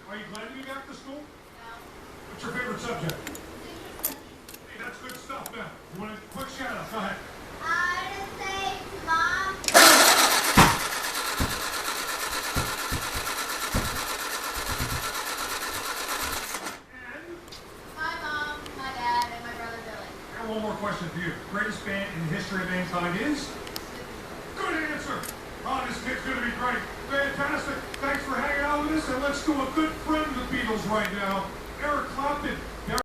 Are you glad to be back to school? No. What's your favorite subject? Hey, that's good stuff, man. You want a quick shout out? Go ahead. I want to say Mom. And My mom, my dad, and my brother Billy. I got one more question for you. Greatest band in the history of mankind is? Good answer. Oh, this kid's gonna be great. Fantastic. Thanks for hanging out with us, and let's do a good friend of the Beatles right now. Eric Clapton.